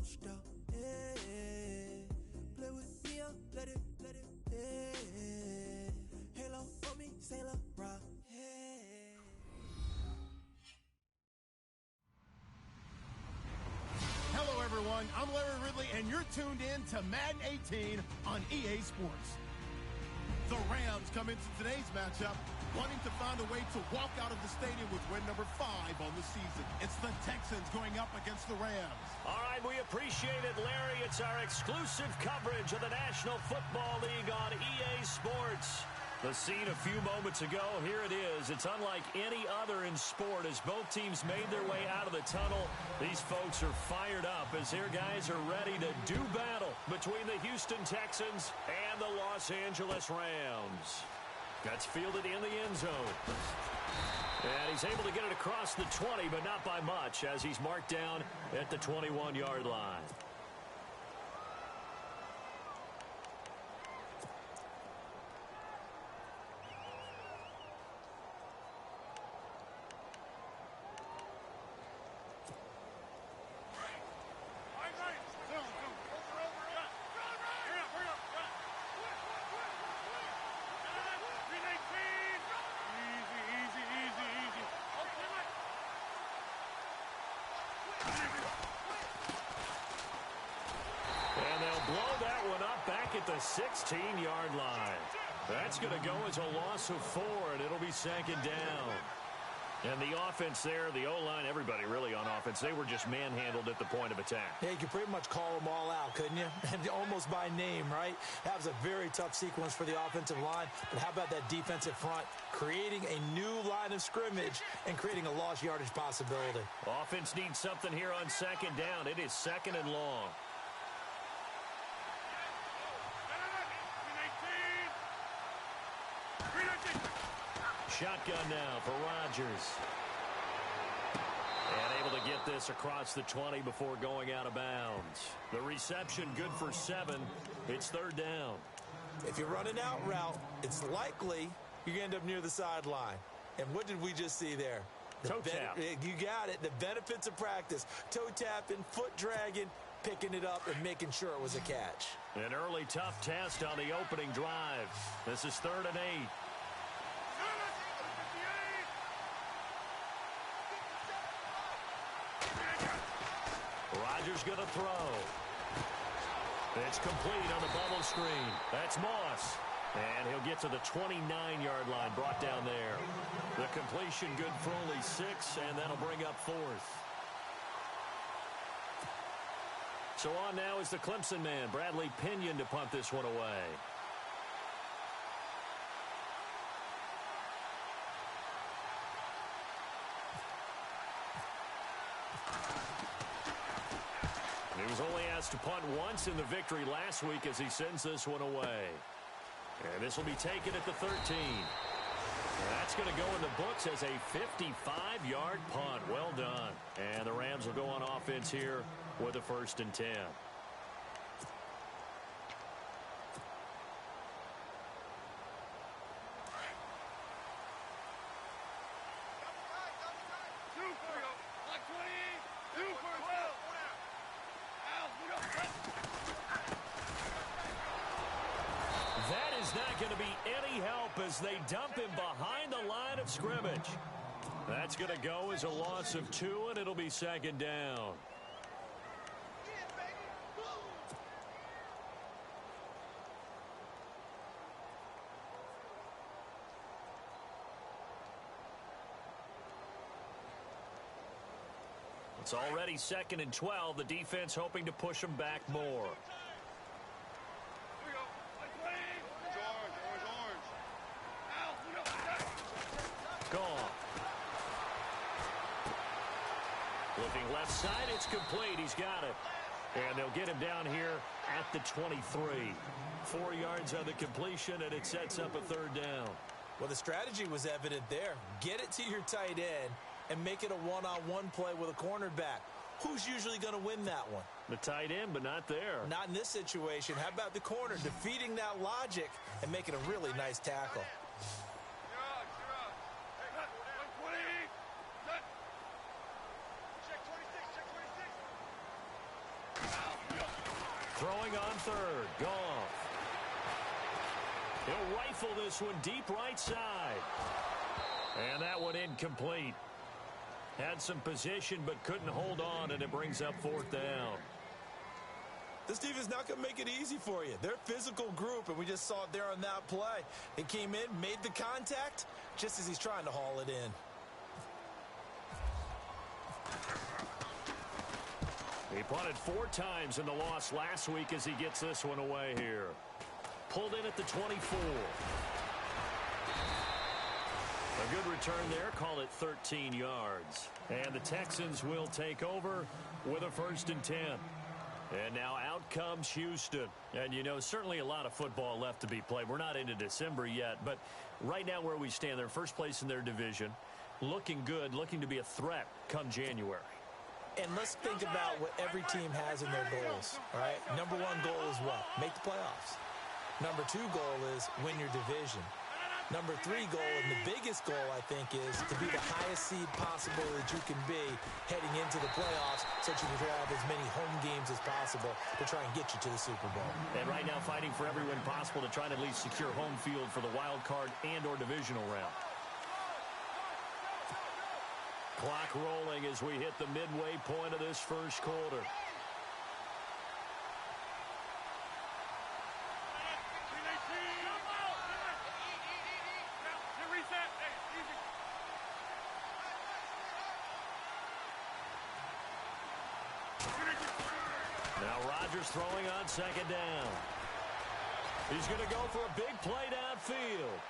stop. Yeah. Play with me, let it, yeah. Halo for me, Sailor Rock, yeah. Hello, everyone. I'm Larry Ridley, and you're tuned in to Madden 18 on EA Sports. The Rams come into today's matchup wanting to find a way to walk out of the stadium with win number 5 on the season. It's the Texans going up against the Rams. All right, we appreciate it, Larry. It's our exclusive coverage of the National Football League on EA Sports. The scene a few moments ago, here it is. It's unlike any other in sport as both teams made their way out of the tunnel. These folks are fired up as their guys are ready to do battle between the Houston Texans and the Los Angeles Rams. That's fielded in the end zone. And he's able to get it across the 20, but not by much as he's marked down at the 21-yard line. At the 16-yard line. That's going to go as a loss of 4, and it'll be 2nd down. And the offense there, the O-line, everybody really on offense, they were just manhandled at the point of attack. Yeah, you could pretty much call them all out, couldn't you? And almost by name, right? That was a very tough sequence for the offensive line. But how about that defensive front creating a new line of scrimmage and creating a lost yardage possibility? Offense needs something here on 2nd down. It is 2nd and long. Shotgun now for Rodgers. And able to get this across the 20 before going out of bounds. The reception good for 7. It's 3rd down. If you're running out route, it's likely you're going to end up near the sideline. And what did we just see there? Toe tap. You got it. The benefits of practice. Toe tapping, foot dragging, picking it up, and making sure it was a catch. An early tough test on the opening drive. This is 3rd and 8. Rodgers going to throw. It's complete on the bubble screen. That's Moss. And he'll get to the 29-yard line, brought down there. The completion good for only 6, and that'll bring up 4th. So on now is the Clemson man, Bradley Pinion, to punt this one away. He was only asked to punt once in the victory last week as he sends this one away. And this will be taken at the 13. That's going to go in the books as a 55-yard punt. Well done. And the Rams will go on offense here with a 1st and 10. That is not going to be any help as they dump him behind the line of scrimmage. That's going to go as a loss of 2, and it'll be 2nd down. It's already 2nd and 12. The defense hoping to push them back more. Gone. Looking left side, it's complete. He's got it. And they'll get him down here at the 23. 4 yards on the completion, and it sets up a 3rd down. Well, the strategy was evident there. Get it to your tight end and make it a one-on-one play with a cornerback. Who's usually going to win that one? The tight end, but not there. Not in this situation. How about the corner defeating that logic and making a really nice tackle? Throwing on third. Goff. He'll rifle this one deep right side. And that one incomplete. Had some position but couldn't hold on, and it brings up fourth down. This defense not going to make it easy for you. They're a physical group, and we just saw it there on that play. He came in, made the contact, just as he's trying to haul it in. He punted 4 times in the loss last week as he gets this one away here. Pulled in at the 24. A good return there. Call it 13 yards. And the Texans will take over with a 1st and 10. And now out comes Houston. And, you know, certainly a lot of football left to be played. We're not into December yet. But right now where we stand, they're first place in their division. Looking good, looking to be a threat come January. And let's think about what every team has in their goals, all right? Number 1 goal is what? Make the playoffs. Number 2 goal is win your division. Number 3 goal, and the biggest goal, I think, is to be the highest seed possible that you can be heading into the playoffs so that you can have as many home games as possible to try and get you to the Super Bowl. And right now fighting for every win possible to try to at least secure home field for the wild card and or divisional round. Clock rolling as we hit the midway point of this first quarter. Now Rodgers throwing on 2nd down. He's going to go for a big play downfield.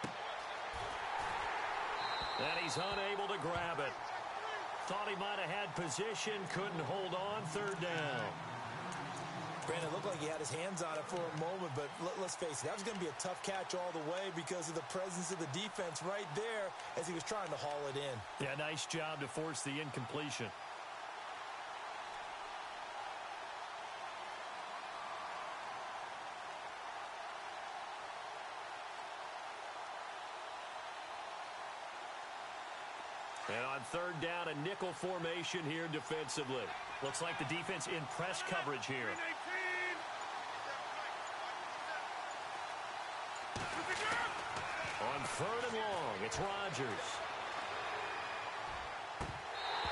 And he's unable to grab it. Thought he might have had position, couldn't hold on, 3rd down. Brandon, it looked like he had his hands on it for a moment, but let's face it, that was going to be a tough catch all the way because of the presence of the defense right there as he was trying to haul it in. Yeah, nice job to force the incompletion. And on 3rd down, a nickel formation here defensively. Looks like the defense in press coverage here. On 3rd and long, it's Rodgers.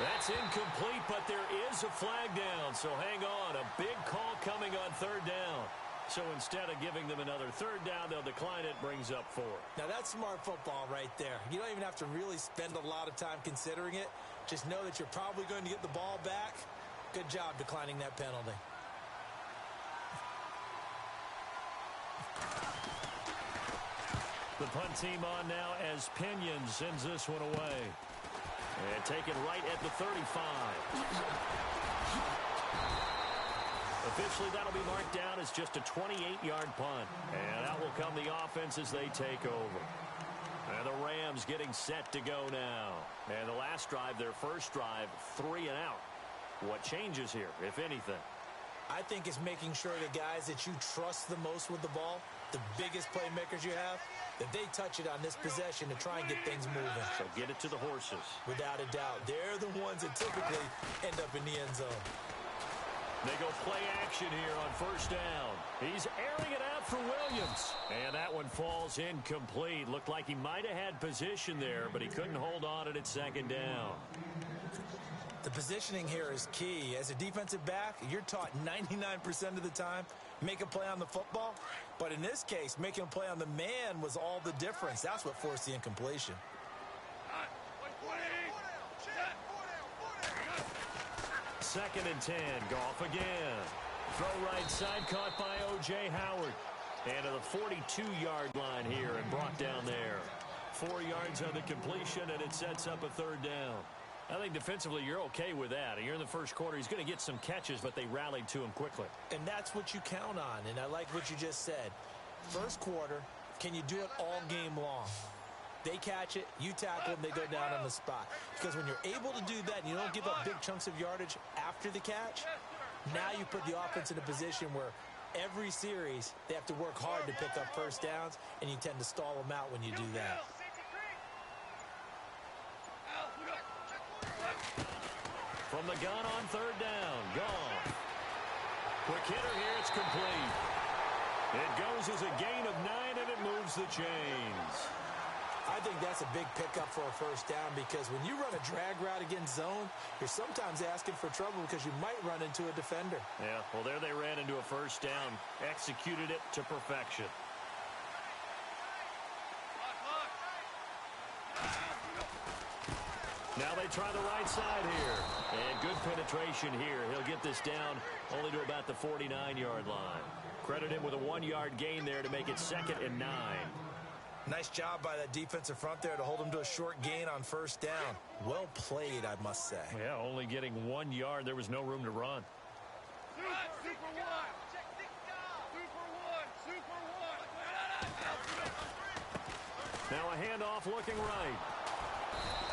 That's incomplete, but there is a flag down, so hang on. A big call coming on 3rd down. So instead of giving them another 3rd down, they'll decline it, brings up 4. Now, that's smart football right there. You don't even have to really spend a lot of time considering it. Just know that you're probably going to get the ball back. Good job declining that penalty. The punt team on now as Pinion sends this one away. And taken right at the 35. Officially, that'll be marked down as just a 28-yard punt. And out will come the offense as they take over. And the Rams getting set to go now. And the last drive, their first drive, 3 and out. What changes here, if anything? I think it's making sure the guys that you trust the most with the ball, the biggest playmakers you have, that they touch it on this possession to try and get things moving. So get it to the horses. Without a doubt. They're the ones that typically end up in the end zone. They go play action here on 1st down. He's airing it out for Williams. And that one falls incomplete. Looked like he might have had position there, but he couldn't hold on it at 2nd down. The positioning here is key. As a defensive back, you're taught 99% of the time, make a play on the football. But in this case, making a play on the man was all the difference. That's what forced the incompletion. 2nd and 10. Goff again. Throw right side, caught by O.J. Howard. And to the 42-yard line here and brought down there. 4 yards on the completion, and it sets up a 3rd down. I think defensively you're okay with that. You're in the first quarter. He's going to get some catches, but they rallied to him quickly. And that's what you count on, and I like what you just said. First quarter, can you do it all game long? They catch it, you tackle them, they go down on the spot. Because when you're able to do that and you don't give up big chunks of yardage after the catch, now you put the offense in a position where every series they have to work hard to pick up 1st downs, and you tend to stall them out when you do that. From the gun on 3rd down, Goff. Quick hitter here. It's complete. It goes as a gain of 9, and it moves the chains. I think that's a big pickup for a first down because when you run a drag route against zone, you're sometimes asking for trouble because you might run into a defender. Yeah, well, there they ran into a first down. Executed it to perfection. Now they try the right side here. And good penetration here. He'll get this down only to about the 49-yard line. Credit him with a 1-yard gain there to make it 2nd and 9. Nice job by that defensive front there to hold him to a short gain on first down. Well played, I must say. Yeah, only getting 1 yard. There was no room to run. Now a handoff looking right.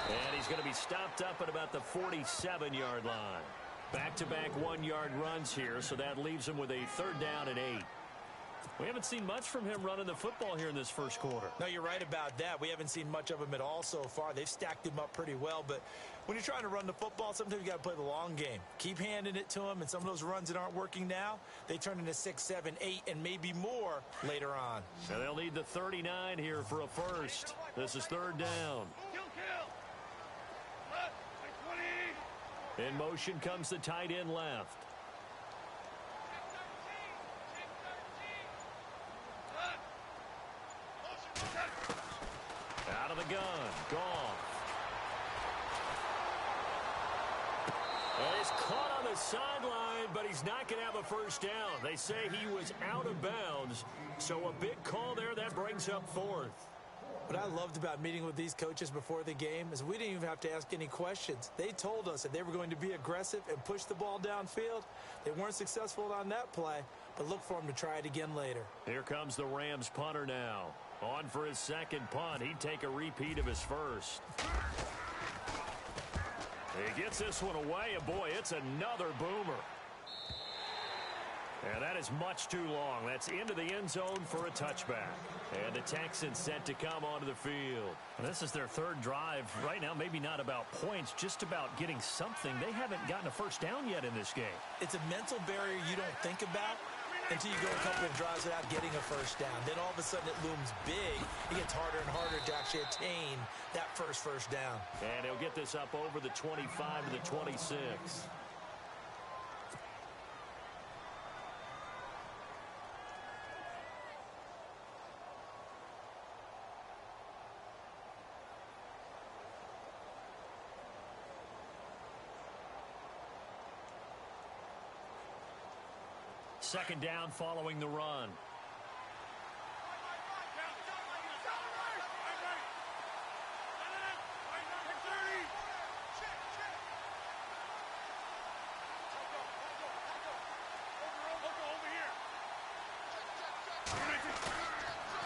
And he's going to be stopped up at about the 47-yard line. Back-to-back 1-yard runs here, so that leaves him with a 3rd down and 8. We haven't seen much from him running the football here in this first quarter. No, you're right about that. We haven't seen much of him at all so far. They've stacked him up pretty well, but when you're trying to run the football, sometimes you got to play the long game. Keep handing it to him, and some of those runs that aren't working now, they turn into 6, 7, 8, and maybe more later on. So they'll need the 39 here for a first. This is 3rd down. In motion comes the tight end left. Out of the gun. Goff. And he's caught on the sideline, but he's not going to have a first down. They say he was out of bounds, so a big call there. That brings up 4th. What I loved about meeting with these coaches before the game is we didn't even have to ask any questions. They told us that they were going to be aggressive and push the ball downfield. They weren't successful on that play, but look for them to try it again later. Here comes the Rams punter now. On for his 2nd punt. He'd take a repeat of his first. He gets this one away, and boy, it's another boomer. And that is much too long. That's into the end zone for a touchback. And the Texans set to come onto the field. And this is their 3rd drive. Right now, maybe not about points, just about getting something. They haven't gotten a first down yet in this game. It's a mental barrier you don't think about until you go a couple of drives without getting a first down. Then all of a sudden it looms big. It gets harder and harder to actually attain that first down. And he'll get this up over the 25 to the 26. Second down following the run.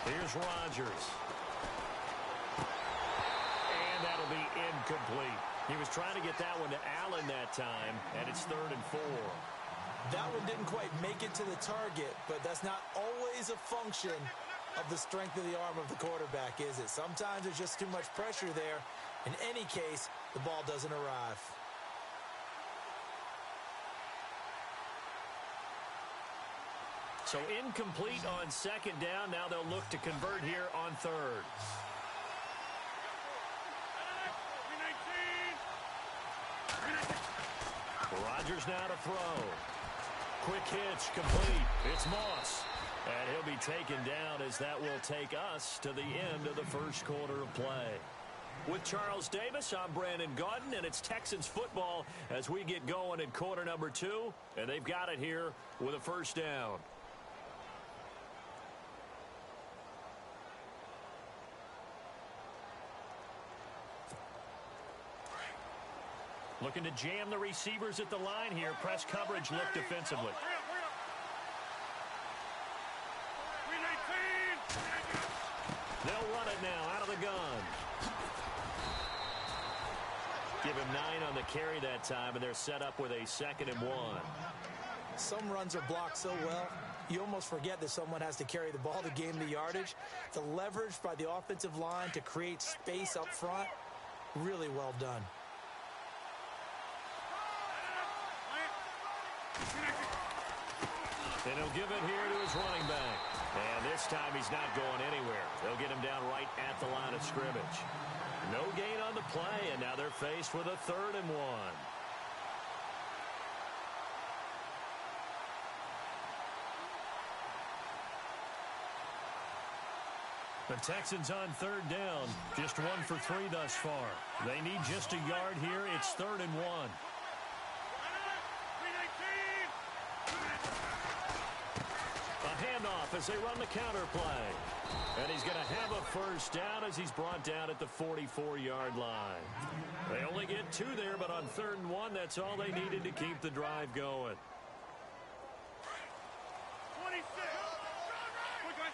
Here's Rodgers. And that'll be incomplete. He was trying to get that one to Allen that time, and it's 3rd and 4. That one didn't quite make it to the target, but that's not always a function of the strength of the arm of the quarterback, is it? Sometimes there's just too much pressure there. In any case, the ball doesn't arrive. So incomplete on 2nd down. Now they'll look to convert here on 3rd. Rodgers now to throw. Quick hitch, complete. It's Moss. And he'll be taken down as that will take us to the end of the first quarter of play. With Charles Davis, I'm Brandon Gaudin, and it's Texans football as we get going in quarter number 2. And they've got it here with a first down. Looking to jam the receivers at the line here. Press coverage look defensively. They'll run it now out of the gun. Give him 9 on the carry that time, and they're set up with a 2nd and 1. Some runs are blocked so well, you almost forget that someone has to carry the ball to gain the yardage. The leverage by the offensive line to create space up front, really well done. And he'll give it here to his running back. And this time he's not going anywhere. They'll get him down right at the line of scrimmage. No gain on the play, and now they're faced with a 3rd and 1. The Texans on 3rd down. Just 1 for 3 thus far. They need just a yard here. It's 3rd and 1. A handoff as they run the counter play. And he's going to have a first down as he's brought down at the 44-yard line. They only get 2 there, but on 3rd and 1, that's all they needed to keep the drive going. 26. Quick, 30.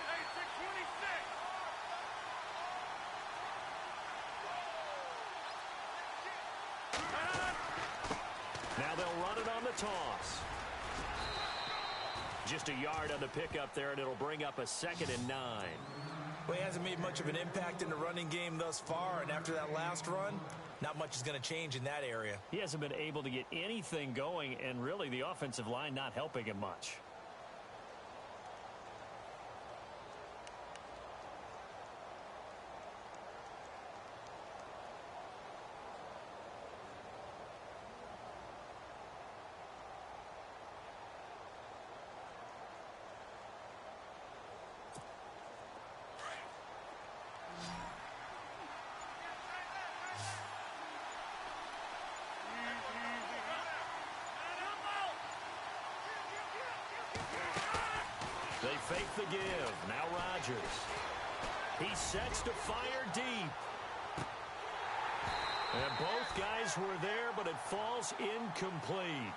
Hey, 626. Now they'll run it on the toss. Just a yard on the pickup there, and it'll bring up a 2nd and 9. Well, he hasn't made much of an impact in the running game thus far, and after that last run, not much is going to change in that area. He hasn't been able to get anything going, and really the offensive line not helping him much. They fake the give. Now Rodgers. He sets to fire deep. And both guys were there, but it falls incomplete.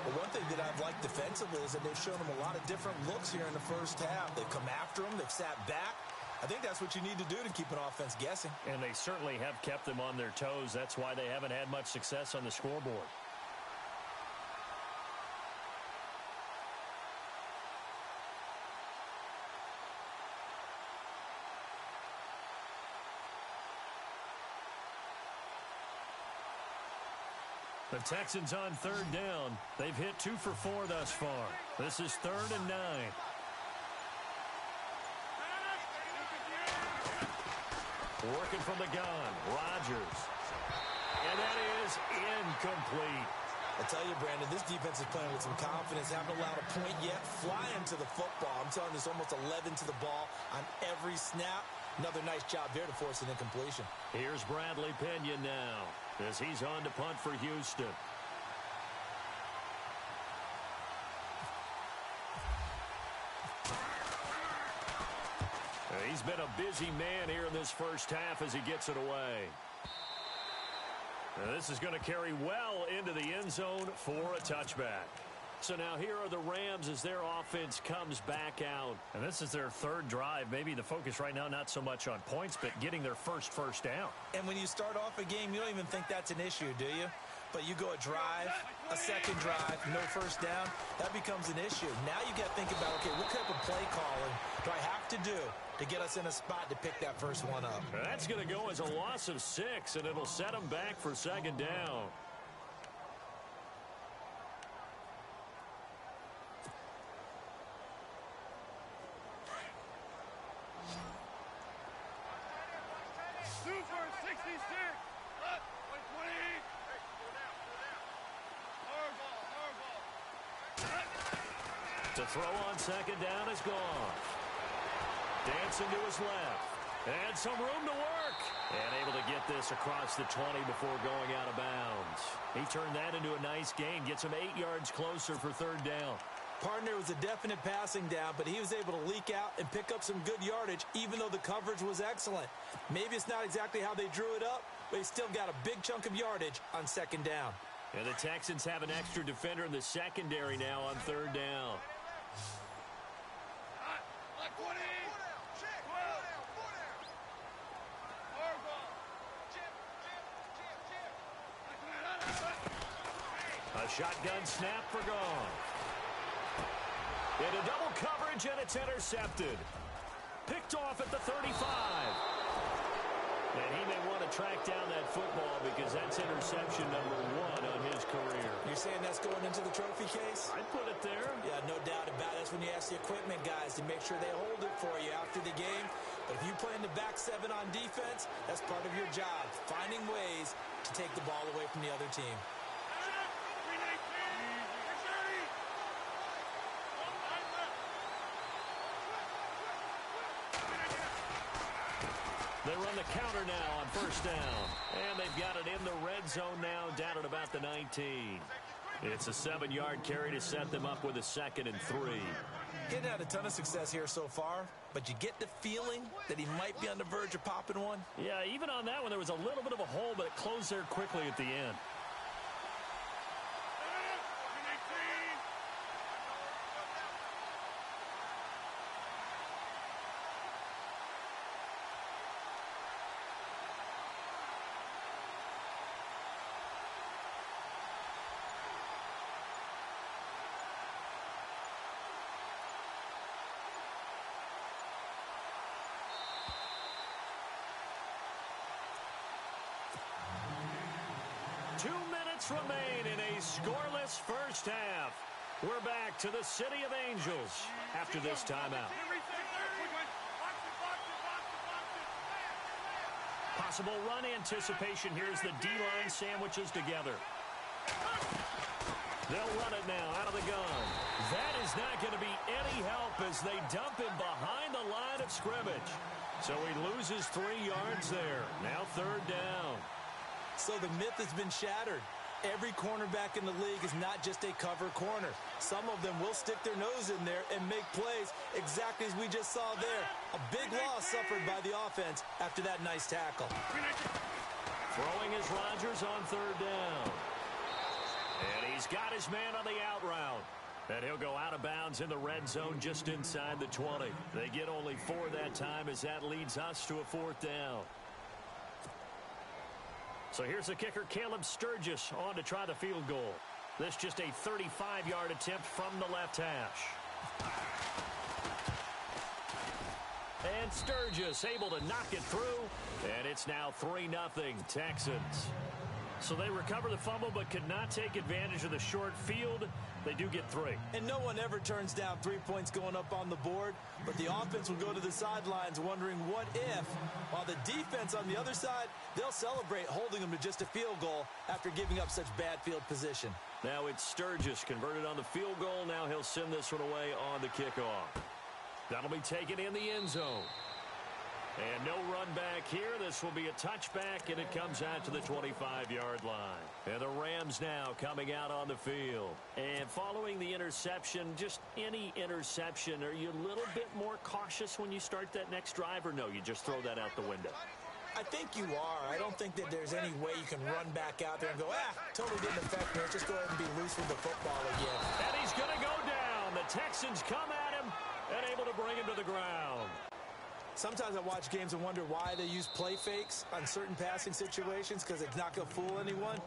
Well, one thing that I've liked defensively is that they've shown him a lot of different looks here in the first half. They've come after him. They've sat back. I think that's what you need to do to keep an offense guessing. And they certainly have kept them on their toes. That's why they haven't had much success on the scoreboard. The Texans on 3rd down. They've hit 2 for 4 thus far. This is 3rd and 9. Working from the gun, Rodgers. And that is incomplete. I tell you, Brandon, this defense is playing with some confidence. Haven't allowed a point yet. Flying to the football. I'm telling you, it's almost 11 to the ball on every snap. Another nice job there to force an incompletion. Here's Bradley Pena now as he's on to punt for Houston. He's been a busy man here in this first half as he gets it away. This is going to carry well into the end zone for a touchback. So now here are the Rams as their offense comes back out. And this is their 3rd drive. Maybe the focus right now not so much on points, but getting their first down. And when you start off a game, you don't even think that's an issue, do you? But you go a drive, a second drive, no first down, that becomes an issue. Now you got to think about, okay, what type of play calling do I have to do to get us in a spot to pick that first one up? That's going to go as a loss of 6, and it'll set them back for 2nd down. To throw on 2nd down is gone. Dancing to his left. And some room to work. And able to get this across the 20 before going out of bounds. He turned that into a nice gain. Gets him 8 yards closer for 3rd down. Partner was a definite passing down, but he was able to leak out and pick up some good yardage, even though the coverage was excellent. Maybe it's not exactly how they drew it up, but he still got a big chunk of yardage on 2nd down. And the Texans have an extra defender in the secondary now on 3rd down. A shotgun snap for Goff. Into double coverage, and it's intercepted. Picked off at the 35. And he may want to track down that football because that's interception number 1 on his career. You're saying that's going into the trophy case? I'd put it there. Yeah, no doubt about it. That's when you ask the equipment guys to make sure they hold it for you after the game. But if you play in the back 7 on defense, that's part of your job, finding ways to take the ball away from the other team. They run the counter now on first down. And they've got it in the red zone now, down at about the 19. It's a 7-yard carry to set them up with a 2nd and 3. He hadn't had a ton of success here so far, but you get the feeling that he might be on the verge of popping one. Yeah, even on that one, there was a little bit of a hole, but it closed there quickly at the end. Remain in a scoreless first half. We're back to the City of Angels after this timeout. Possible run anticipation. Here's the D-line sandwiches together. They'll run it now out of the gun. That is not going to be any help as they dump him behind the line of scrimmage. So he loses 3 yards there. Now 3rd down. So the myth has been shattered. Every cornerback in the league is not just a cover corner. Some of them will stick their nose in there and make plays exactly as we just saw there. A big loss suffered by the offense after that nice tackle. Throwing is Rodgers on 3rd down. And he's got his man on the out route. And he'll go out of bounds in the red zone just inside the 20. They get only 4 that time as that leads us to a 4th down. So here's the kicker, Caleb Sturgis, on to try the field goal. This just a 35-yard attempt from the left hash. And Sturgis able to knock it through, and it's now 3-0 Texans. So they recover the fumble but could not take advantage of the short field. They do get 3. And no one ever turns down 3 points going up on the board, but the offense will go to the sidelines wondering what if, while the defense on the other side, they'll celebrate holding them to just a field goal after giving up such bad field position. Now it's Sturgis converted on the field goal. Now he'll send this one away on the kickoff. That'll be taken in the end zone. And no run back here. This will be a touchback, and it comes out to the 25-yard line. And the Rams now coming out on the field. And following the interception, just any interception, are you a little bit more cautious when you start that next drive, or no, you just throw that out the window? I think you are. I don't think that there's any way you can run back out there and go, totally didn't affect me. Let's just go ahead and be loose with the football again. And he's going to go down. The Texans come at him and able to bring him to the ground. Sometimes I watch games and wonder why they use play fakes on certain passing situations because it's not going to fool anyone.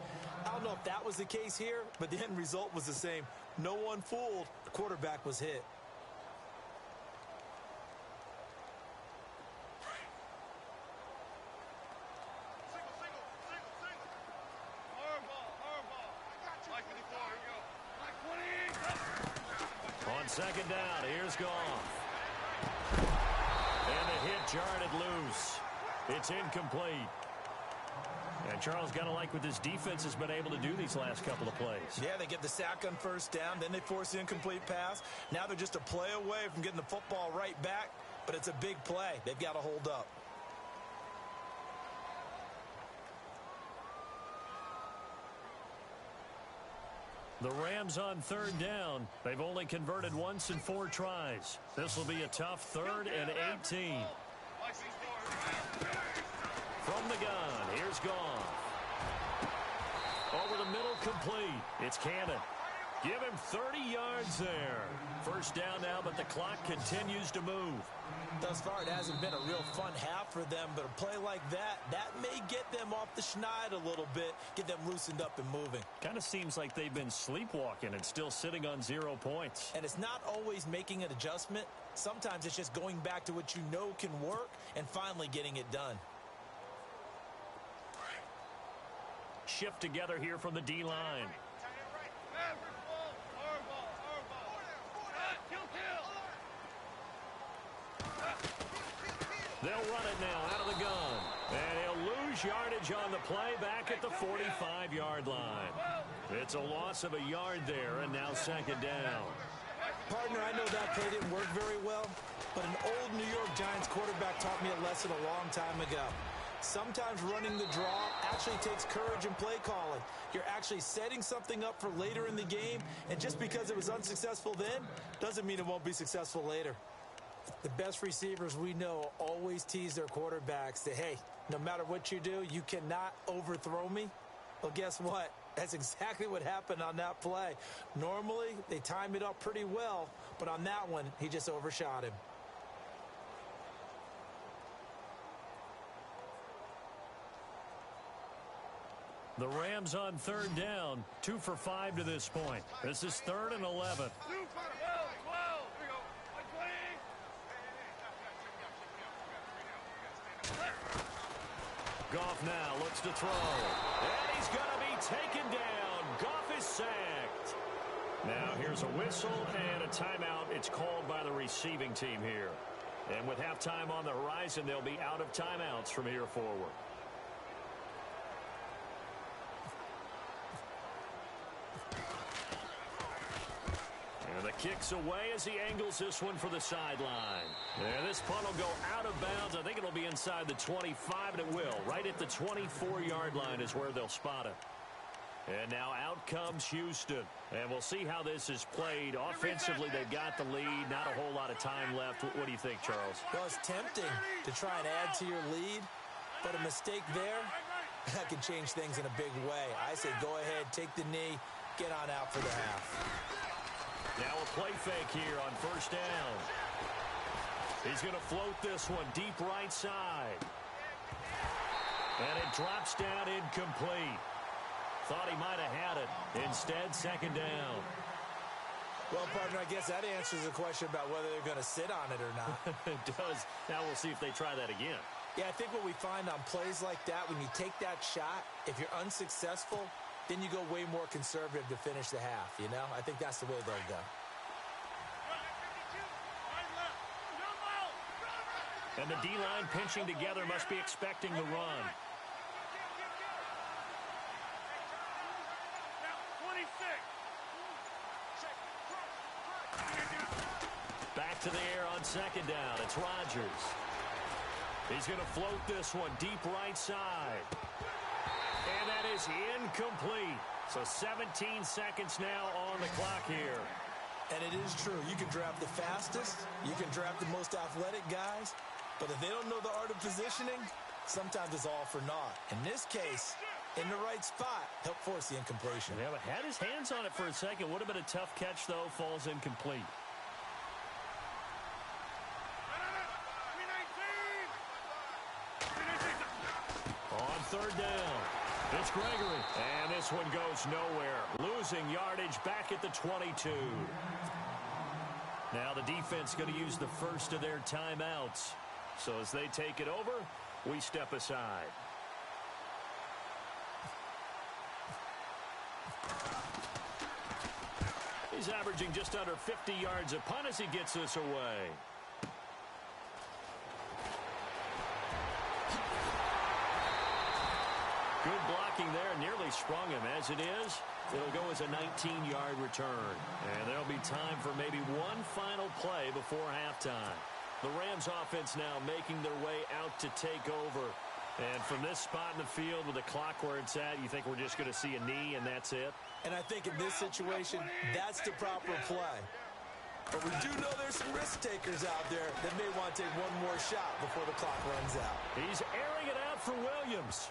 I don't know if that was the case here, but the end result was the same. No one fooled. The quarterback was hit. On 2nd down, here's Goff. And the hit jarred it loose. It's incomplete. And Charles, got to like what this defense has been able to do these last couple of plays. Yeah, they get the sack on 1st down, then they force the incomplete pass. Now they're just a play away from getting the football right back, but it's a big play. They've got to hold up. The Rams on 3rd down. They've only converted once in 4 tries. This will be a tough 3rd and 18. From the gun, here's Goff. Over the middle, complete. It's Cannon. Give him 30 yards there. 1st down now, but the clock continues to move. Thus far, it hasn't been a real fun half for them, but a play like that may get them off the schneid a little bit, get them loosened up and moving. Kind of seems like they've been sleepwalking and still sitting on 0 points. And it's not always making an adjustment. Sometimes it's just going back to what you know can work and finally getting it done. shift together here from the D-line. They'll run it now out of the gun. And he'll lose yardage on the play back at the 45-yard line. It's a loss of a yard there, and now second down. Partner, I know that play didn't work very well, but an old New York Giants quarterback taught me a lesson a long time ago. Sometimes running the draw actually takes courage in play calling. You're actually setting something up for later in the game, and just because it was unsuccessful then doesn't mean it won't be successful later. The best receivers we know always tease their quarterbacks that, hey, no matter what you do, you cannot overthrow me. Well, guess what? That's exactly what happened on that play. Normally, they time it up pretty well, but on that one, he just overshot him. The Rams on third down, 2 for 5 to this point. This is 3rd and 11. Goff now looks to throw. And he's going to be taken down. Goff is sacked. Now here's a whistle and a timeout. It's called by the receiving team here. And with halftime on the horizon, they'll be out of timeouts from here forward. And the kick's away as he angles this one for the sideline. And this punt will go out of bounds. I think it'll be inside the 25, and it will. Right at the 24-yard line is where they'll spot it. And now out comes Houston. And we'll see how this is played. Offensively, they've got the lead. Not a whole lot of time left. What do you think, Charles? Well, it's tempting to try and add to your lead, but a mistake there, that can change things in a big way. I say go ahead, take the knee, get on out for the half. Now a play fake here on first down. He's going to float this one deep right side. And it drops down incomplete. Thought he might have had it. Instead, second down. Well, partner, I guess that answers the question about whether they're going to sit on it or not. It does. Now we'll see if they try that again. Yeah, I think what we find on plays like that, when you take that shot, if you're unsuccessful, then you go way more conservative to finish the half, you know? I think that's the way they'll go. And the D-line pinching together must be expecting the run. Back to the air on second down. It's Rodgers. He's going to float this one deep right side. And that is incomplete. So 17 seconds now on the clock here. And it is true. You can draft the fastest. You can draft the most athletic guys. But if they don't know the art of positioning, sometimes it's all for naught. In this case, in the right spot, help force the incompletion. Yeah, but had his hands on it for a second. Would have been a tough catch, though. Falls incomplete. On third down. It's Gregory. And this one goes nowhere. Losing yardage back at the 22. Now the defense going to use the first of their timeouts. So as they take it over, we step aside. He's averaging just under 50 yards a punt as he gets this away. Good blocking there, nearly sprung him. As it is, it'll go as a 19-yard return. And there'll be time for maybe one final play before halftime. The Rams offense now making their way out to take over. And from this spot in the field with the clock where it's at, you think we're just going to see a knee and that's it? And I think in this situation, that's the proper play. But we do know there's some risk takers out there that may want to take one more shot before the clock runs out. He's airing it out for Williams.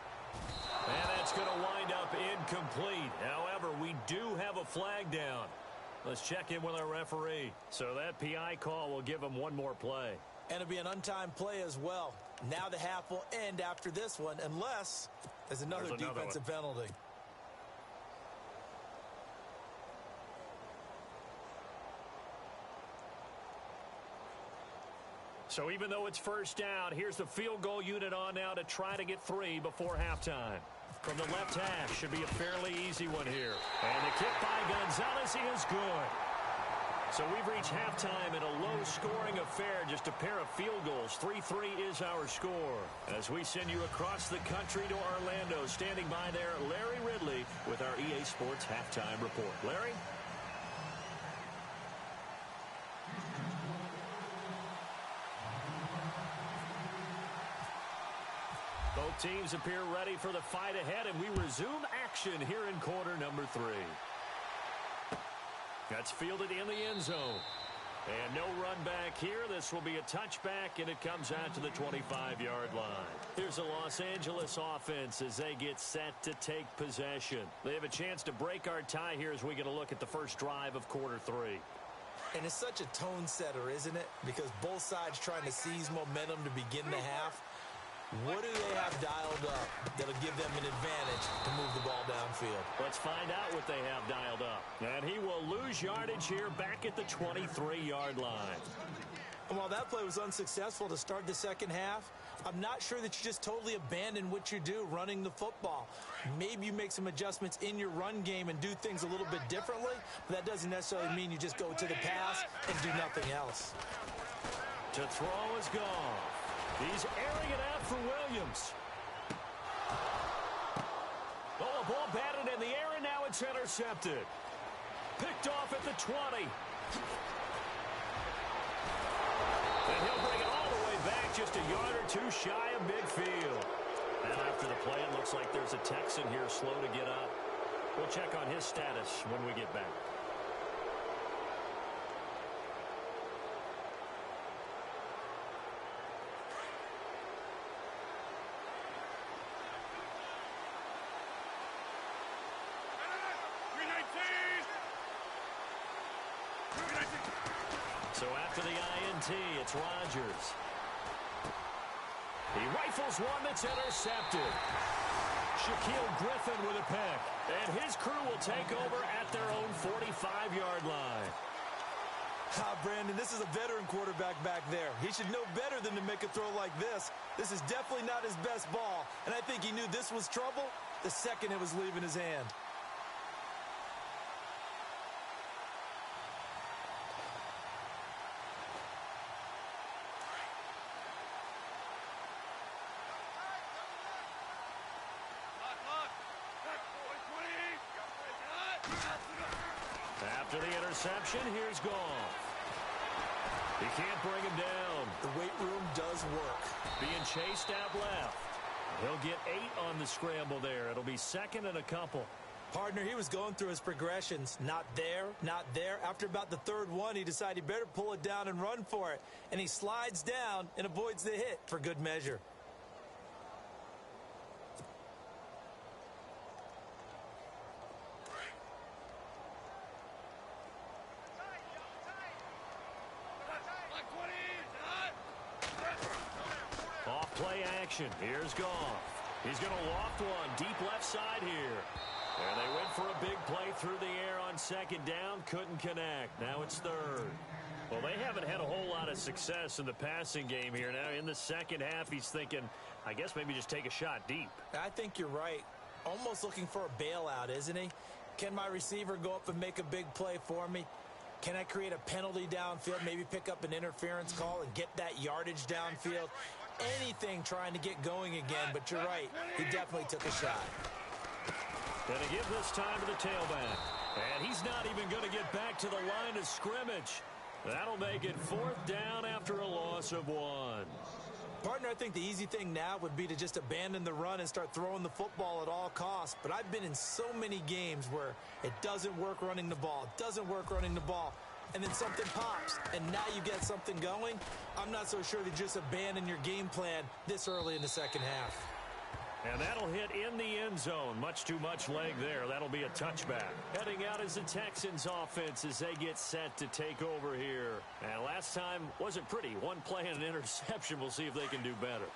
And that's going to wind up incomplete. However, we do have a flag down. Let's check in with our referee. So that PI call will give him one more play. And it'll be an untimed play as well. Now the half will end after this one, unless there's another defensive penalty. So even though it's first down, here's the field goal unit on now to try to get 3 before halftime. from the left half. Should be a fairly easy one here. And the kick by Gonzalez is good. So we've reached halftime in a low-scoring affair, just a pair of field goals. 3-3 is our score. As we send you across the country to Orlando, standing by there, Larry Ridley with our EA Sports Halftime Report. Larry? Both teams appear ready for the fight ahead, and we resume action here in quarter number 3. That's fielded in the end zone. And no run back here. This will be a touchback, and it comes out to the 25-yard line. Here's the Los Angeles offense as they get set to take possession. They have a chance to break our tie here as we get a look at the first drive of quarter 3. And it's such a tone setter, isn't it? Because both sides trying to seize momentum to begin the half. What do they have dialed up that'll give them an advantage to move the ball downfield? Let's find out what they have dialed up. And he will lose yardage here back at the 23-yard line. And while that play was unsuccessful to start the second half, I'm not sure that you just totally abandon what you do running the football. Maybe you make some adjustments in your run game and do things a little bit differently, but that doesn't necessarily mean you just go to the pass and do nothing else. To throw is gone. He's airing it out for Williams. Oh, a ball batted in the air, and now it's intercepted. Picked off at the 20. And he'll bring it all the way back, just a yard or two shy of midfield. And after the play, it looks like there's a Texan here slow to get up. We'll check on his status when we get back. So after the INT, it's Rodgers. He rifles one that's intercepted. Shaquille Griffin with a pick. And his crew will take over at their own 45-yard line. Brandon, this is a veteran quarterback back there. He should know better than to make a throw like this. This is definitely not his best ball. And I think he knew this was trouble the second it was leaving his hand. After the interception, here's Goff. He can't bring him down. The weight room does work. Being chased out left. He'll get 8 on the scramble there. It'll be second and a couple. Partner, he was going through his progressions. Not there, not there. After about the third one, he decided he better pull it down and run for it. And he slides down and avoids the hit for good measure. Play action. Here's Goff. He's going to loft one deep left side here. And they went for a big play through the air on second down. Couldn't connect. Now it's third. Well, they haven't had a whole lot of success in the passing game here. Now in the second half, he's thinking, I guess maybe just take a shot deep. I think you're right. Almost looking for a bailout, isn't he? Can my receiver go up and make a big play for me? Can I create a penalty downfield, maybe pick up an interference call and get that yardage downfield? Anything trying to get going again, but you're right. He definitely took a shot. Going to give this time to the tailback. And he's not even going to get back to the line of scrimmage. That'll make it 4th down after a loss of 1. Partner, I think the easy thing now would be to just abandon the run and start throwing the football at all costs. But I've been in so many games where it doesn't work running the ball. It doesn't work running the ball. And then something pops, and now you get something going. I'm not so sure to just abandon your game plan this early in the second half. And that'll hit in the end zone. Much too much leg there. That'll be a touchback. Heading out is the Texans offense as they get set to take over here. And last time wasn't pretty. One play and an interception. We'll see if they can do better.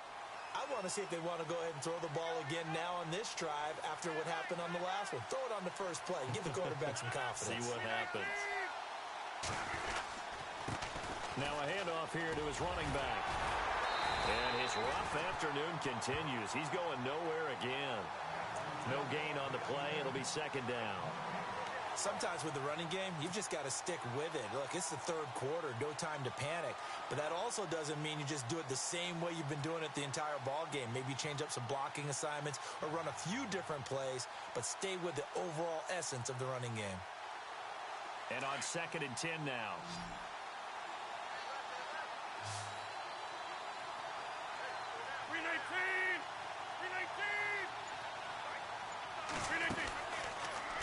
I want to see if they want to go ahead and throw the ball again now on this drive after what happened on the last one. Throw it on the first play. Give the quarterback some confidence. See what happens. Now a handoff here to his running back. And his rough afternoon continues. He's going nowhere again. No gain on the play. It'll be second down. Sometimes with the running game, you've just got to stick with it. Look, it's the third quarter, no time to panic. But that also doesn't mean you just do it the same way you've been doing it the entire ball game. Maybe change up some blocking assignments or run a few different plays, but stay with the overall essence of the running game. And on 2nd and 10 now.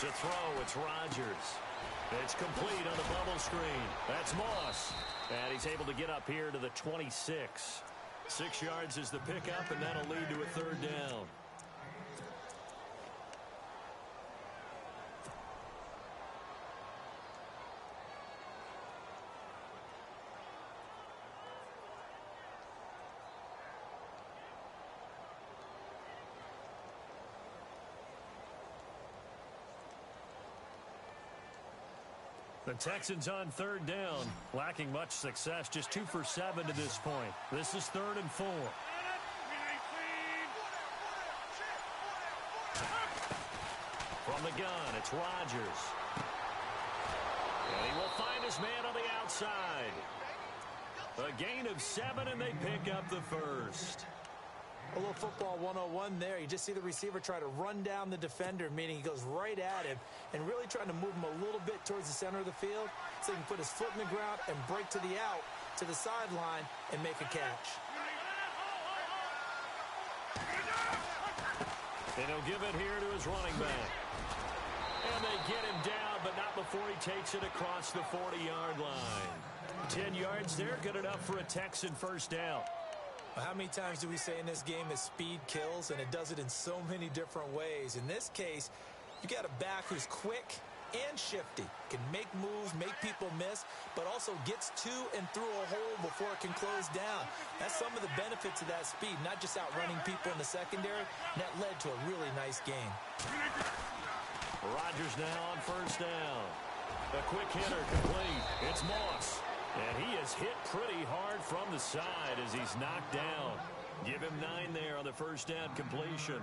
To throw, it's Rodgers. It's complete on the bubble screen. That's Moss. And he's able to get up here to the 26. 6 yards is the pickup, and that'll lead to a third down. The Texans on 3rd down, lacking much success, just 2 for 7 to this point. This is 3rd and 4. From the gun, it's Rodgers. And he will find his man on the outside. A gain of 7, and they pick up the first. A little football 101 there. You just see the receiver try to run down the defender, meaning he goes right at him and really trying to move him a little bit towards the center of the field so he can put his foot in the ground and break to the out, to the sideline, and make a catch. And he'll give it here to his running back. And they get him down, but not before he takes it across the 40-yard line. 10 yards there, good enough for a Texan first down. How many times do we say in this game that speed kills, and it does it in so many different ways? In this case, you got a back who's quick and shifty, can make moves, make people miss, but also gets to and through a hole before it can close down. That's some of the benefits of that speed, not just outrunning people in the secondary, and that led to a really nice game. Rodgers now on first down. A quick hitter complete. It's Moss. And he is hit pretty hard from the side as he's knocked down. Give him 9 there on the first down completion.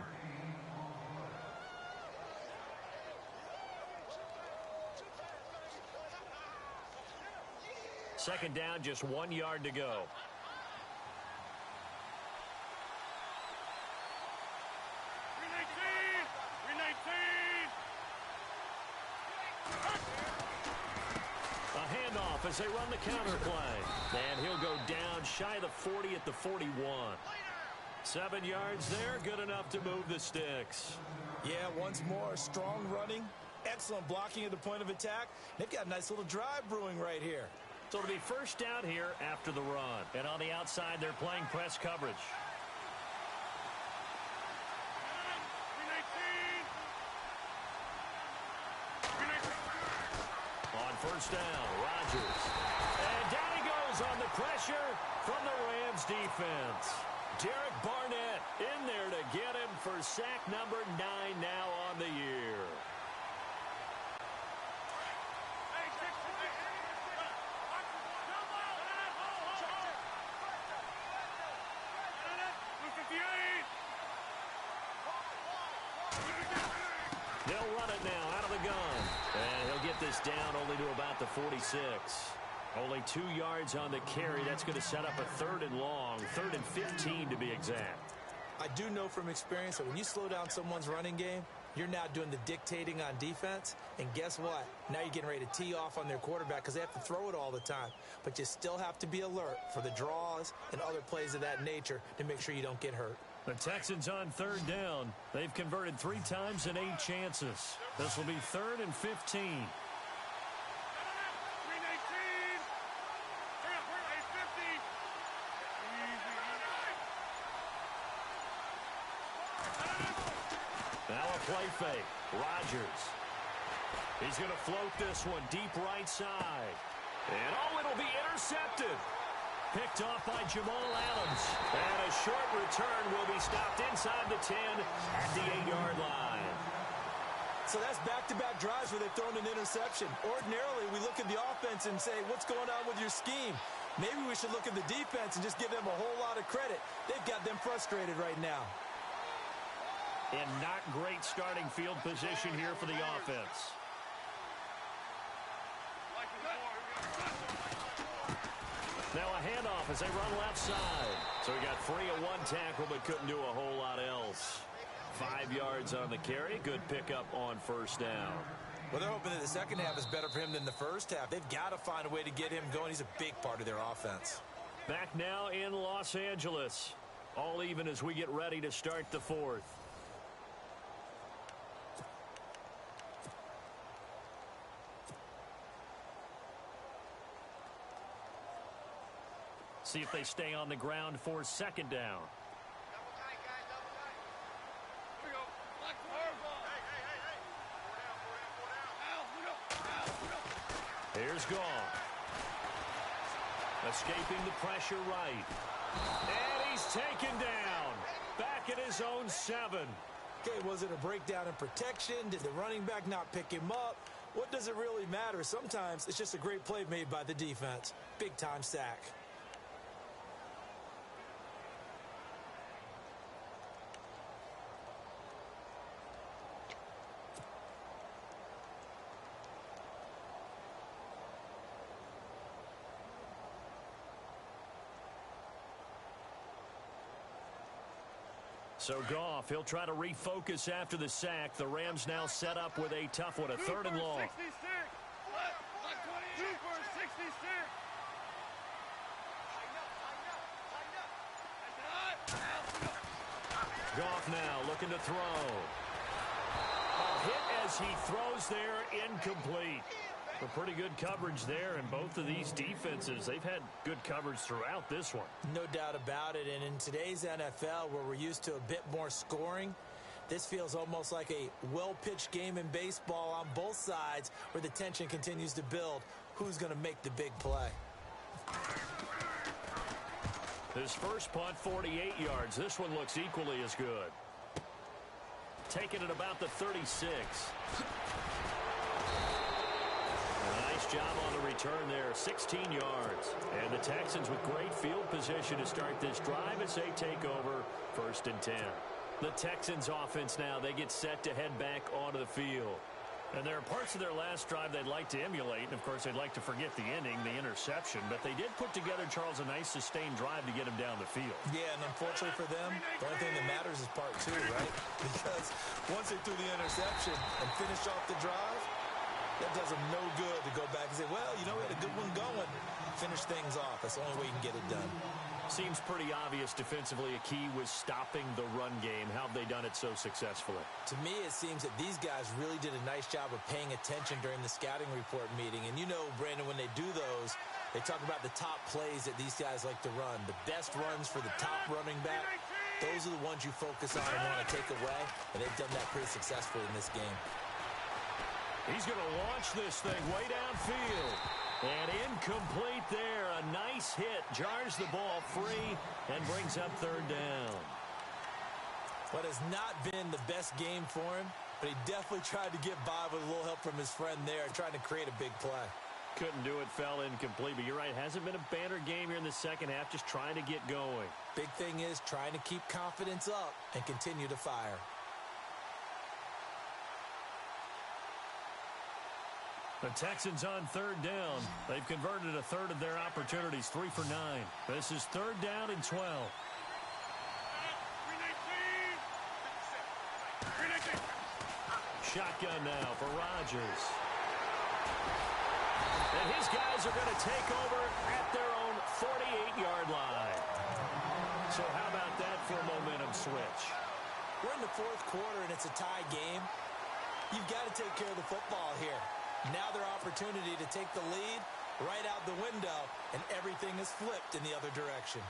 Second down, just 1 yard to go. As they run the counter play. And he'll go down shy of the 40 at the 41. 7 yards there, good enough to move the sticks. Yeah, once more, strong running, excellent blocking at the point of attack. They've got a nice little drive brewing right here. So it'll be first down here after the run. And on the outside, they're playing press coverage. First down, Rodgers. And down he goes on the pressure from the Rams defense. Derek Barnett in there to get him for sack number 9 now on the year. They'll run it now out of the gun. And he'll get this down only to about the 46. Only 2 yards on the carry. That's going to set up a 3rd and long, 3rd and 15 to be exact. I do know from experience that when you slow down someone's running game, you're now doing the dictating on defense. And guess what? Now you're getting ready to tee off on their quarterback because they have to throw it all the time. But you still have to be alert for the draws and other plays of that nature to make sure you don't get hurt. The Texans on 3rd down. They've converted 3 times in 8 chances. This will be 3rd and 15. Now a play fake. Rodgers. He's going to float this one deep right side. And it'll be intercepted. Picked off by Jamal Adams. And a short return will be stopped inside the 10 at the 8-yard line. So that's back-to-back drives where they've thrown an interception. Ordinarily, we look at the offense and say, what's going on with your scheme? Maybe we should look at the defense and just give them a whole lot of credit. They've got them frustrated right now. And not great starting field position here for the offense. Now a handoff as they run left side. So he got free of one tackle but couldn't do a whole lot else. 5 yards on the carry. Good pickup on first down. Well, they're hoping that the second half is better for him than the first half. They've got to find a way to get him going. He's a big part of their offense. Back now in Los Angeles. All even as we get ready to start the fourth. See if they stay on the ground for second down. Here's Goff. Escaping the pressure right. And he's taken down. Back at his own 7. Okay, was it a breakdown in protection? Did the running back not pick him up? What does it really matter? Sometimes it's just a great play made by the defense. Big-time sack. So Goff, he'll try to refocus after the sack. The Rams now set up with a tough one, a 3rd and long. Goff now looking to throw. A hit as he throws there, incomplete. A pretty good coverage there, and both of these defenses, they've had good coverage throughout this one. No doubt about it, and in today's NFL, where we're used to a bit more scoring, this feels almost like a well-pitched game in baseball on both sides where the tension continues to build. Who's going to make the big play? His first punt, 48 yards. This one looks equally as good. Taking it about the 36. Nice job on the return there, 16 yards. And the Texans with great field position to start this drive as they take over 1st and 10. The Texans offense now, they get set to head back onto the field. And there are parts of their last drive they'd like to emulate. And, of course, they'd like to forget the ending, the interception. But they did put together, Charles, a nice sustained drive to get him down the field. Yeah, and unfortunately for them, the only thing that matters is part 2, right? Because once they threw the interception and finished off the drive, that does them no good to go back and say, well, you know, we had a good one going. Finish things off. That's the only way you can get it done. Seems pretty obvious defensively a key was stopping the run game. How have they done it so successfully? To me, it seems that these guys really did a nice job of paying attention during the scouting report meeting. And you know, Brandon, when they do those, they talk about the top plays that these guys like to run. The best runs for the top running back, those are the ones you focus on and want to take away. And they've done that pretty successfully in this game. He's going to launch this thing way downfield. And incomplete there. A nice hit. Jars the ball free and brings up 3rd down. What has not been the best game for him, but he definitely tried to get by with a little help from his friend there, trying to create a big play. Couldn't do it, fell incomplete. But you're right, it hasn't been a banner game here in the second half, just trying to get going. Big thing is trying to keep confidence up and continue to fire. The Texans on 3rd down. They've converted a 1/3 of their opportunities, 3 for 9. This is 3rd down and 12. Shotgun now for Rodgers. And his guys are going to take over at their own 48-yard line. So how about that for a momentum switch? We're in the 4th quarter and it's a tie game. You've got to take care of the football here. Now their opportunity to take the lead right out the window, and everything is flipped in the other direction.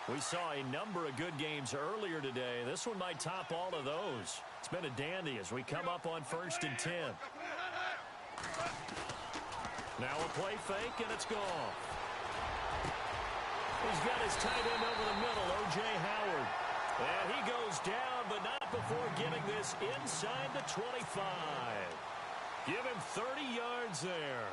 We saw a number of good games earlier today. This one might top all of those. It's been a dandy as we come up on 1st and 10. Now a play fake, and it's gone. He's got his tight end over the middle, O.J. Howard. And he goes down, but not before getting this inside the 25. Give him 30 yards there.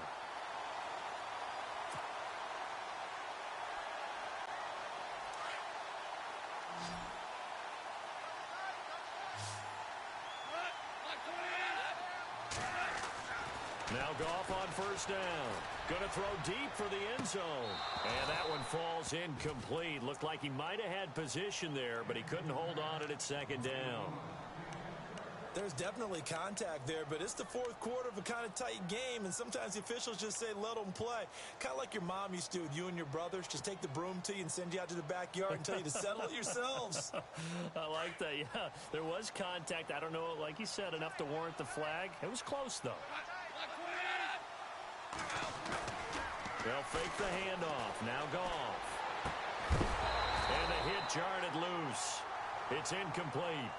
Now Goff on first down. Going to throw deep for the end zone. And that one falls incomplete. Looked like he might have had position there, but he couldn't hold on at second down. There's definitely contact there, but it's the fourth quarter of a kind of tight game, and sometimes the officials just say, let them play. Kind of like your mom used to with you and your brothers. Just take the broom to you and send you out to the backyard and tell you to settle it yourselves. I like that, yeah. There was contact. I don't know, like you said, enough to warrant the flag. It was close, though. They'll fake the handoff. Now Goff. And the hit jarred it loose. It's incomplete.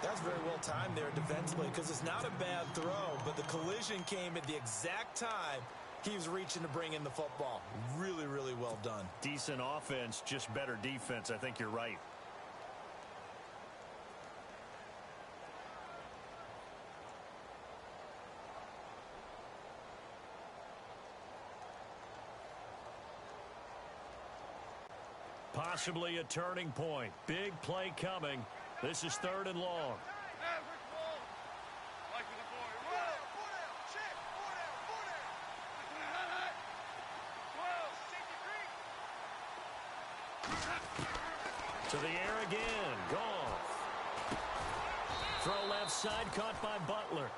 That's very well timed there defensively because it's not a bad throw, but the collision came at the exact time he was reaching to bring in the football. Really, really well done. Decent offense, just better defense. I think you're right. Possibly a turning point. Big play coming. This is 3rd and long. To the air again. Goff. Throw left side, caught by Butler.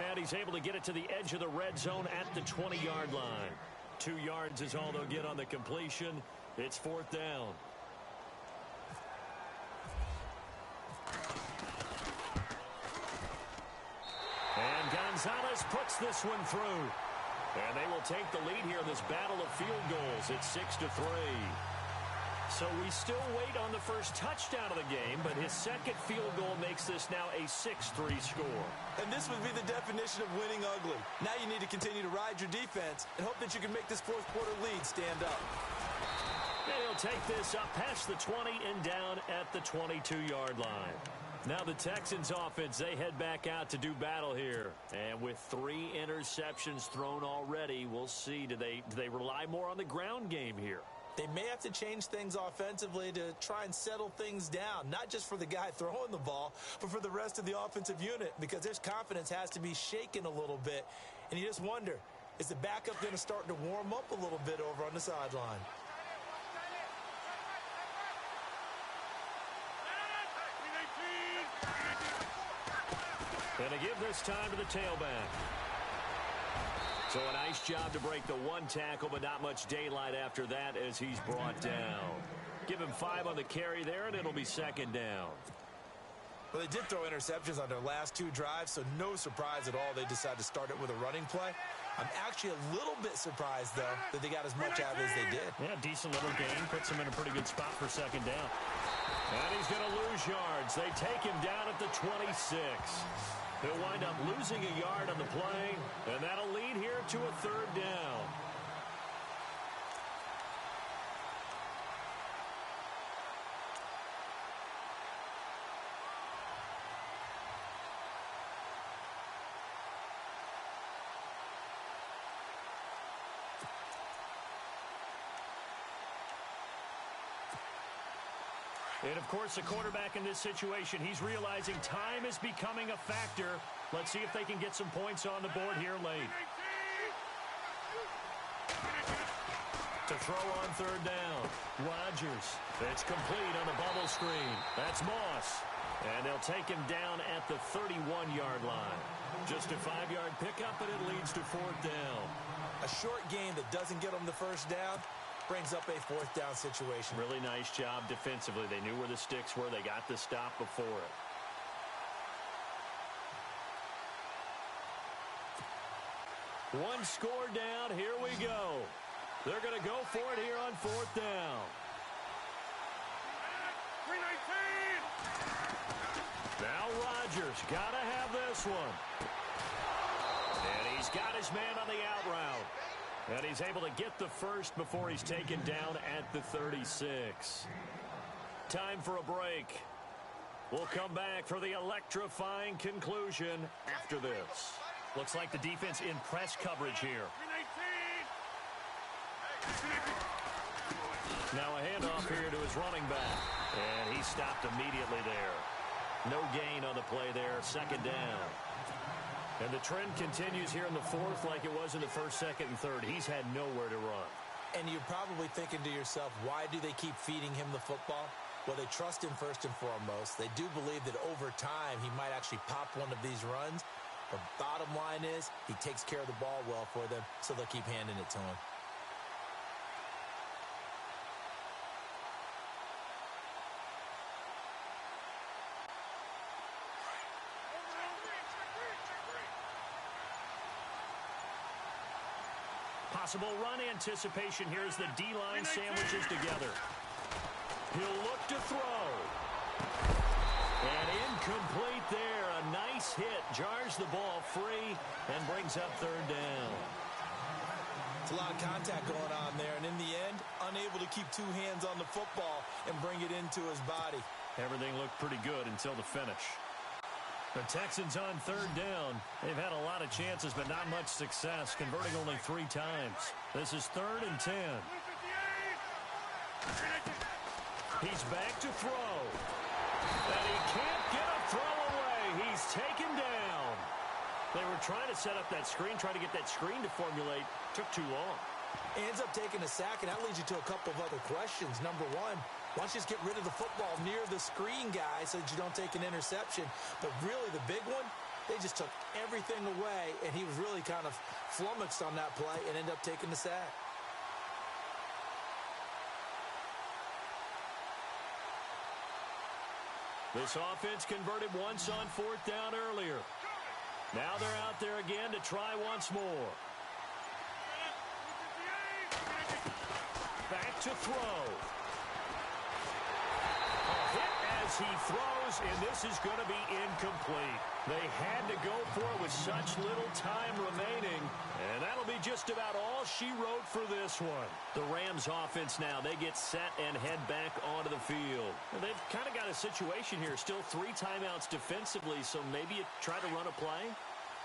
And he's able to get it to the edge of the red zone at the 20-yard line. 2 yards is all they'll get on the completion. It's 4th down. And Gonzalez puts this one through. And they will take the lead here in this battle of field goals. It's 6-3. So we still wait on the first touchdown of the game, but his second field goal makes this now a 6-3 score. And this would be the definition of winning ugly. Now you need to continue to ride your defense and hope that you can make this fourth quarter lead stand up. They'll take this up past the 20 and down at the 22-yard line. Now the Texans offense, they head back out to do battle here. And with 3 interceptions thrown already, we'll see. Do they rely more on the ground game here? They may have to change things offensively to try and settle things down, not just for the guy throwing the ball, but for the rest of the offensive unit, because their confidence has to be shaken a little bit. And you just wonder, is the backup going to start to warm up a little bit over on the sideline? And to give this time to the tailback. So a nice job to break the 1 tackle, but not much daylight after that as he's brought down. Give him 5 on the carry there, and it'll be 2nd down. Well, they did throw interceptions on their last 2 drives, so no surprise at all they decided to start it with a running play. I'm actually a little bit surprised, though, that they got as much out as they did. Yeah, decent little gain. Puts him in a pretty good spot for 2nd down. And he's going to lose yards. They take him down at the 26. He'll wind up losing a yard on the play, and that'll lead here to a 3rd down. And, of course, the quarterback in this situation, he's realizing time is becoming a factor. Let's see if they can get some points on the board here late. To throw on 3rd down. Rodgers. It's complete on the bubble screen. That's Moss. And they'll take him down at the 31-yard line. Just a 5-yard pickup, and it leads to 4th down. A short game that doesn't get them the first down brings up a 4th down situation. Really nice job defensively. They knew where the sticks were. They got the stop before it. One score down. Here we go. They're going to go for it here on 4th down. 319. Now Rodgers got to have this one. And he's got his man on the out route. And he's able to get the first before he's taken down at the 36. Time for a break. We'll come back for the electrifying conclusion after this. Looks like the defense in press coverage here. 319. Now a handoff here to his running back. And he stopped immediately there. No gain on the play there. 2nd down. And the trend continues here in the fourth like it was in the first, second, and third. He's had nowhere to run. And you're probably thinking to yourself, why do they keep feeding him the football? Well, they trust him first and foremost. They do believe that over time he might actually pop one of these runs. The bottom line is he takes care of the ball well for them, so they'll keep handing it to him. Possible run anticipation here as the D-line sandwiches together. He'll look to throw. And incomplete there. A nice hit. Jars the ball free and brings up third down. It's a lot of contact going on there, and in the end, unable to keep two hands on the football and bring it into his body. Everything looked pretty good until the finish. The Texans on third down. They've had a lot of chances, but not much success, converting only 3 times. This is 3rd and 10. He's back to throw. And he can't get a throw away. He's taken down. They were trying to set up that screen, trying to get that screen to formulate. Took too long. He ends up taking a sack, and that leads you to a couple of other questions. Number one, why don't you just get rid of the football near the screen guy so that you don't take an interception? But really, the big one, they just took everything away, and he was really kind of flummoxed on that play and ended up taking the sack. This offense converted once on 4th down earlier. Now they're out there again to try once more. Back to throw. A hit as he throws, and this is going to be incomplete. They had to go for it with such little time remaining, and that'll be just about all she wrote for this one. The Rams offense now, they get set and head back onto the field. And they've kind of got a situation here, still 3 timeouts defensively, so maybe you try to run a play.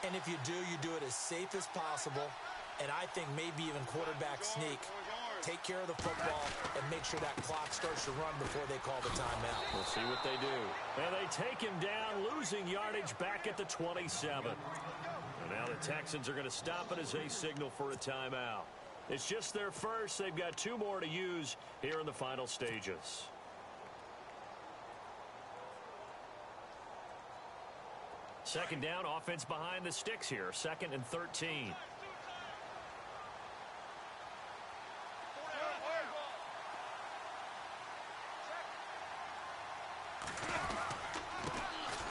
And if you do it as safe as possible, and I think maybe even quarterback sneak. Take care of the football and make sure that clock starts to run before they call the timeout. We'll see what they do. And they take him down, losing yardage back at the 27. And now the Texans are going to stop it as they signal for a timeout. It's just their first. They've got 2 more to use here in the final stages. Second down, offense behind the sticks here. 2nd and 13.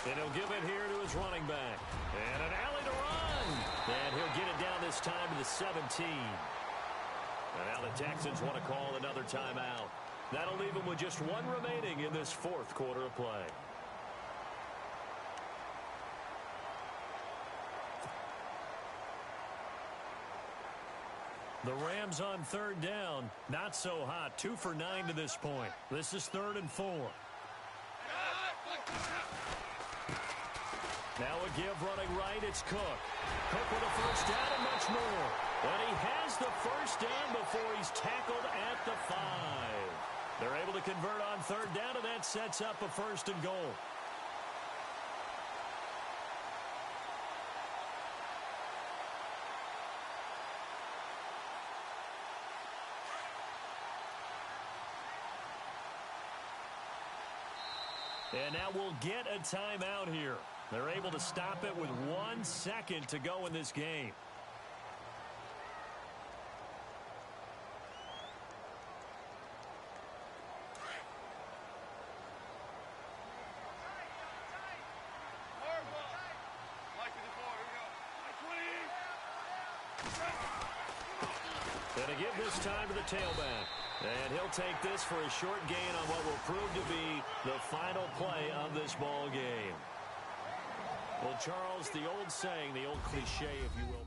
And he'll give it here to his running back. And an alley to run. And he'll get it down this time to the 17. And now the Texans want to call another timeout. That'll leave them with just 1 remaining in this 4th quarter of play. The Rams on 3rd down. Not so hot. 2 for 9 to this point. This is 3rd and 4. Now a give running right, it's Cook. Cook with a first down and much more. And he has the first down before he's tackled at the 5. They're able to convert on 3rd down, and that sets up a 1st and goal. And now we'll get a timeout here. They're able to stop it with 1 second to go in this game. And to give this time to the tailback. And he'll take this for a short gain on what will prove to be the final play of this ball game. Well, Charles, the old saying, the old cliche, if you will,